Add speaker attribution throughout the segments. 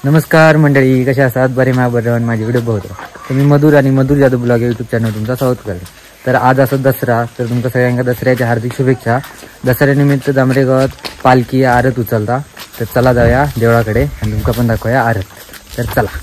Speaker 1: नमस्कार मंडळी, कशा आहात? बरे माझे व्हिडिओ बघतो. तर मी मधुर आणि मधुर जादू ब्लॉग यूट्यूब चॅनल तुमचा स्वागत करतो. तर आज असं दसरा, तर तुमच्या सगळ्यांना दसऱ्याच्या हार्दिक शुभेच्छा. दसऱ्यानिमित्त जांभरे गावात पालखी आरत उचलता. तर चला जाऊया देवळाकडे आणि तुमका पण दाखवूया आरत. तर चला.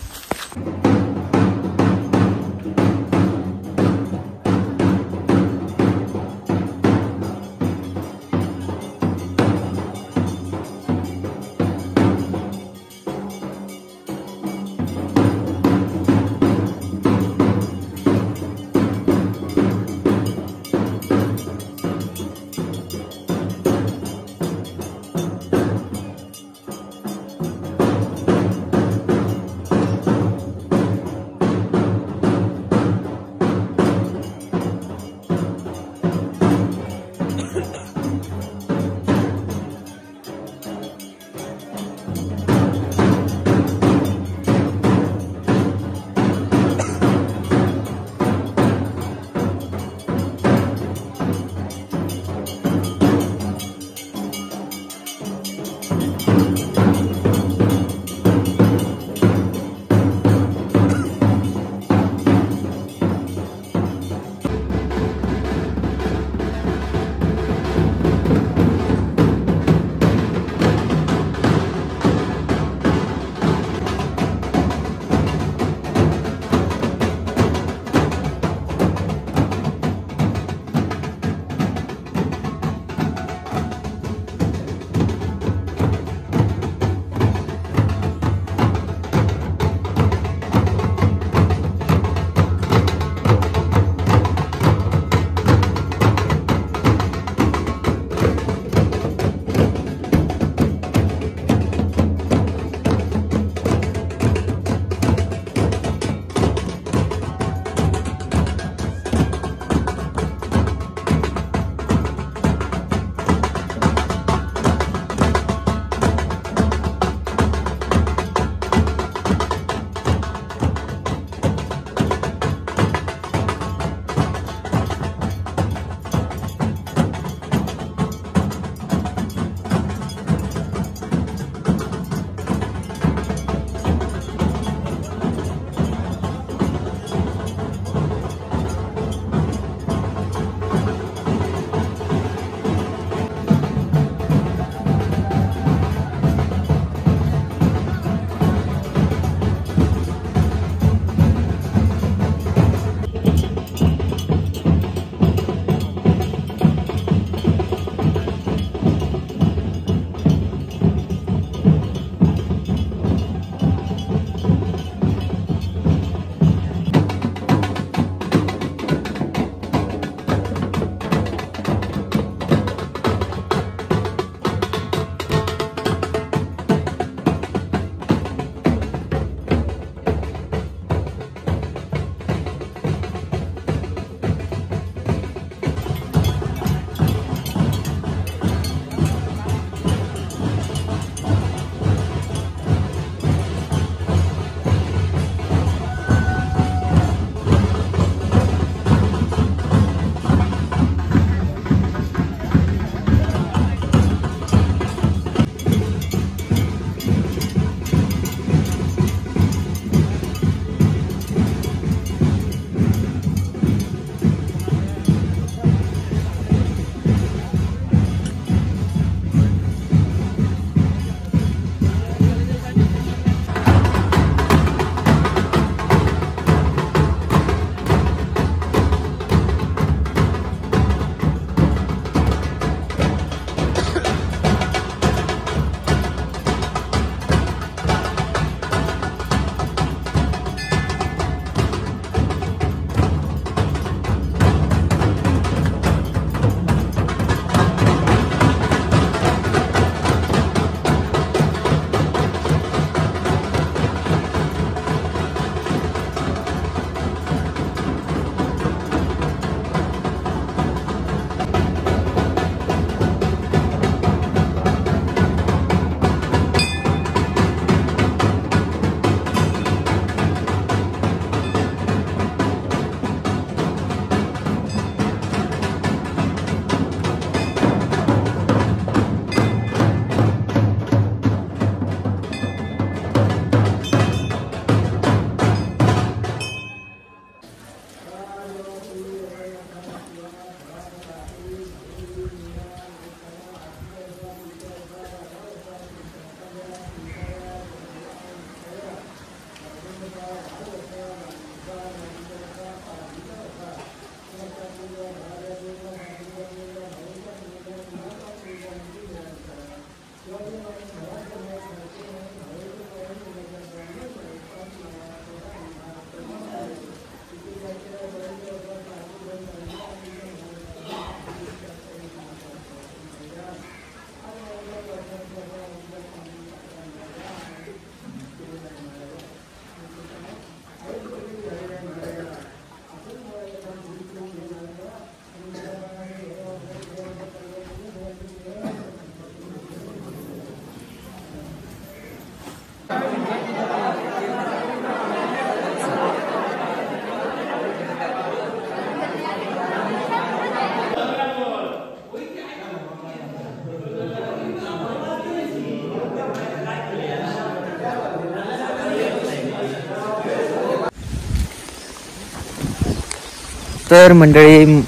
Speaker 1: तर मंडळी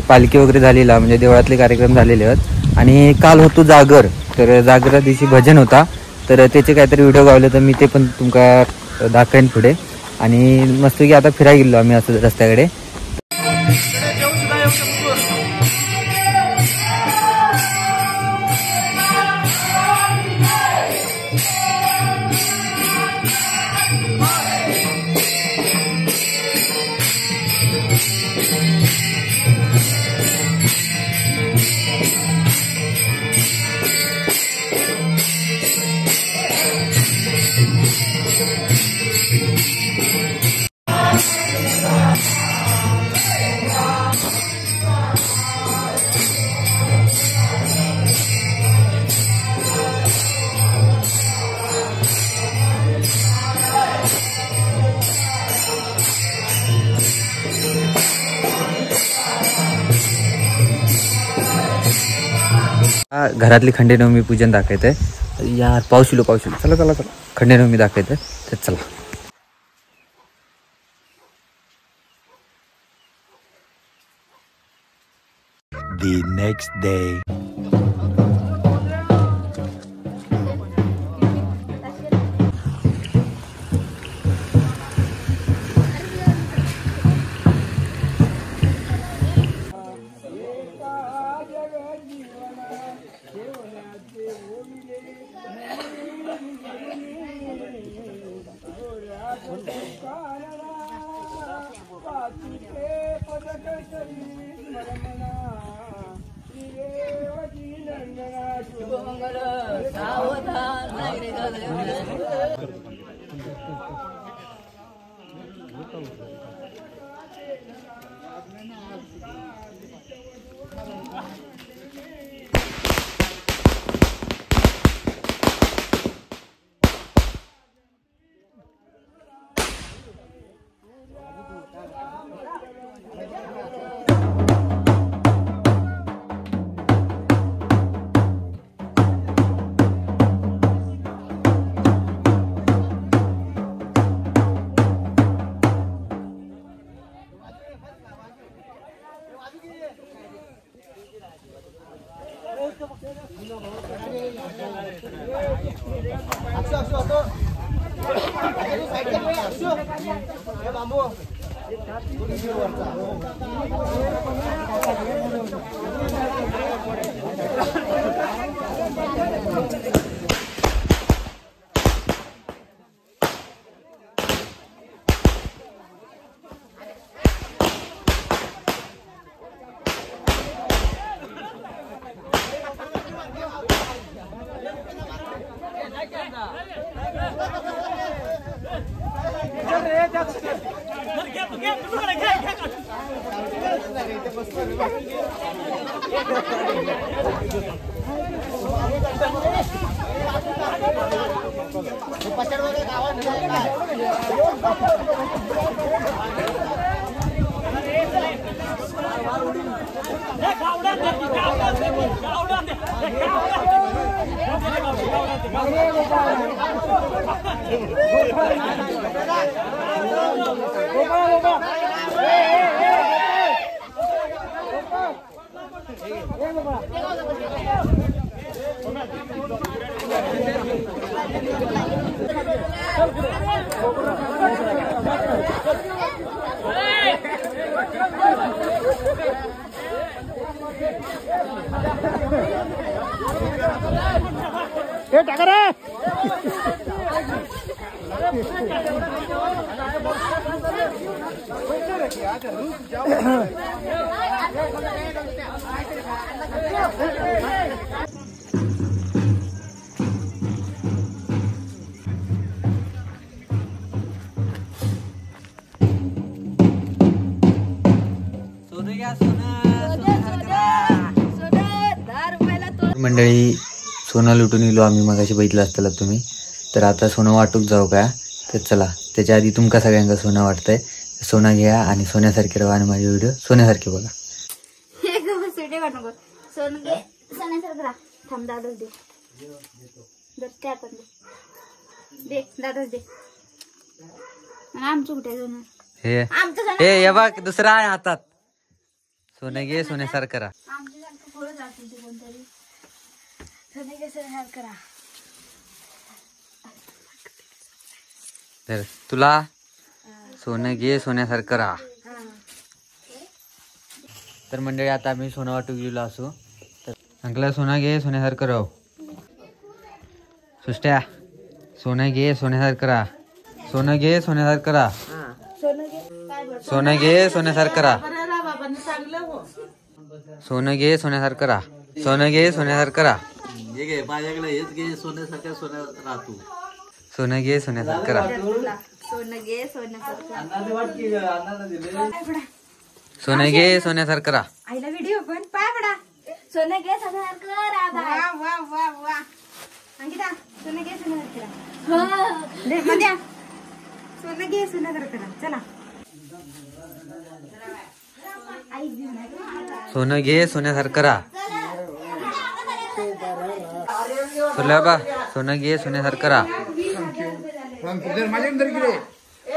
Speaker 1: पालखी वगैरे झालेला म्हणजे देवळातले कार्यक्रम झालेले आहेत आणि काल होतो जागर. तर जागरा दिवशी भजन होता तर त्याचे काहीतरी व्हिडिओ गावले तर मी ते पण तुमका दाखवेन पुढे. आणि मस्त की आता फिरायला गेलो आम्ही असं रस्त्याकडे. घरातली खंडेनवमी पूजन दाखवत आहे यार. पावशिलो चला चला चला खंडेनवमी दाखवत आहे तर चला.
Speaker 2: The next day.
Speaker 1: मंडळी सोनं लुटून गेलो आम्ही मगाशी बघितलं असताना तुम्ही. तर आता सोनं वाटूक जाऊ का तर चला. त्याच्या आधी तुमका सगळ्यांना सोनं वाटतंय. सोनं घ्या आणि सोन्यासारखे राहा आणि माझे व्हिडिओ सोन्यासारखे बघा.
Speaker 3: थांब दादाच दे दादाच दे. आमचं कुठे जाणार
Speaker 1: हे बघ दुसरा आहे हातात. सोनं घे सोन्यासारखं राहा. तर तुला सोनं घे सोन्यासारखं राहा. तर मंडळी आता आम्ही सोनं वाटू गेलो असो. तर अंकला सोनं घे सोन्यासारखं राहू. सुष्ट्या सोनं घे सोन्यासारखं राहा. सोनं घे सोन्यासारखं राहा. सोनं घे सोन्यासारखं राहा. सोनं घे सोन्यासारखं राहा. सोनं घे सोन्यासारखं राहा.
Speaker 3: माझ्याकडे हेच घे सोन्यासारखं सोन्या राहतो.
Speaker 1: सोनं घे सोन्यासारखं राहा.
Speaker 4: सोनं घे सोन्यासारखं.
Speaker 1: सोनं घे सोन्यासारखं राहा.
Speaker 4: आईला व्हिडिओ पण पाय पडा. सोनं घे सोन्यासारखं राहा. वा वा वा. अंकिता सोनं घे सोन्यासारखं राहा. मध्ये सोनं घे सोन्यासारखं राहा. चला
Speaker 1: सोनं घे सोन्यासारखं राहा. तुला बा सोनं घे सोन्यासारखं राहा.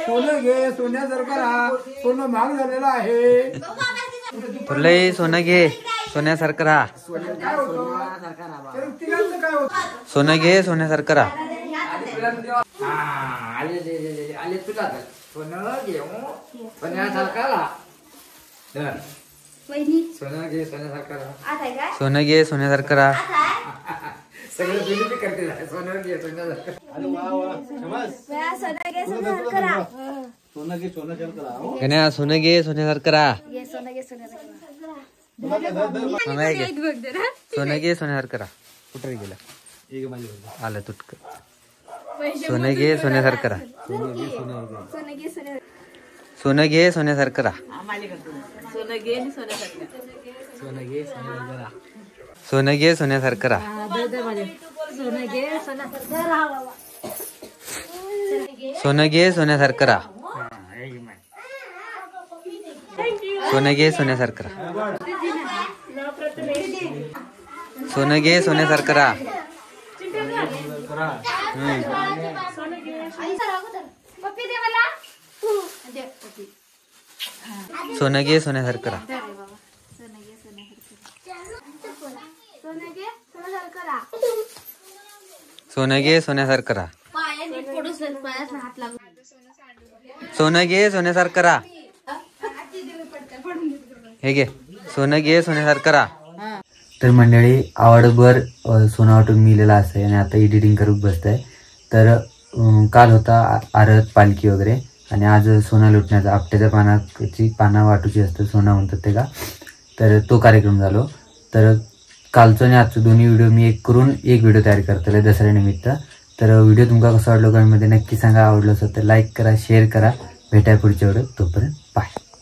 Speaker 3: सोनं घे सोन्यासारखं राहा. सोनं महाग झालेलं आहे.
Speaker 1: तुलाही सोनं घे सोन्यासारखं राहा. सोनं घे सोन्यासारखं राहा.
Speaker 3: आले तुला सोनं घे सोन्यासारखं राहा. सोनं घे सोन्यासारखं राहा.
Speaker 1: सोनं घे सोन्यासारखं राहा.
Speaker 3: सगळं बिलिटी करते. सोनं घे सोन्यासारखं. अरे वा वा
Speaker 4: सोनं घे सोन्यासारखं राहा.
Speaker 3: सोनं घे सोन्यासारखं राहा.
Speaker 1: कन्या सोनं घे सोन्यासारखं राहा.
Speaker 4: सोनं घे सोन्यासारखं राहा.
Speaker 1: सोनं घे सोन्यासारखं राहा. कुठे गेला
Speaker 3: एक माझ्या
Speaker 1: आलं तुटक. सोनं घे सोन्यासारखं राहा.
Speaker 4: सोनं घे सोन्यासारखं.
Speaker 1: सोनं घे सोन्यासारखं राहा.
Speaker 4: सोनं घे सोन्यासारखं.
Speaker 3: सोनं घे सोन्यासारखं राहा.
Speaker 1: सोनं घे सोन्यासारखं राहा.
Speaker 4: सोनं घे सोन्यासारखं राहा.
Speaker 1: सोनं घे सोन्यासारखं राहा. सोनं घे सोन्यासारखं राहा. सोनं घे सोन्यासारखं राहा. सोनं घे सोन्यासारखं राहा. सोनं घे सोन्यासारखं राहा. सोनं घे सोन्यासारखं राहा. हे घे सोनं घे सोन्यासारखं राहा. तर मंडळी आवडभर सोनं वाटून मिळालेलं असं आणि आता एडिटिंग करून बसतंय. तर काल होता आरत पालखी वगैरे आणि आज सोना लुटण्याचा आपट्याच्या पानाची पाना वाटूची असतं सोना म्हणतात ते का. तर तो कार्यक्रम झालो. तर कालचं आणि आजचं दोन्ही व्हिडिओ मी एक करून एक व्हिडिओ तयार करतोय दसऱ्यानिमित्त. तर व्हिडिओ तुमका कसा वाटलो कमेंटमध्ये नक्की सांगा. आवडलं असेल तर लाईक करा शेअर करा. भेटाय पुढच्या व्हिडिओ. तोपर्यंत बाय.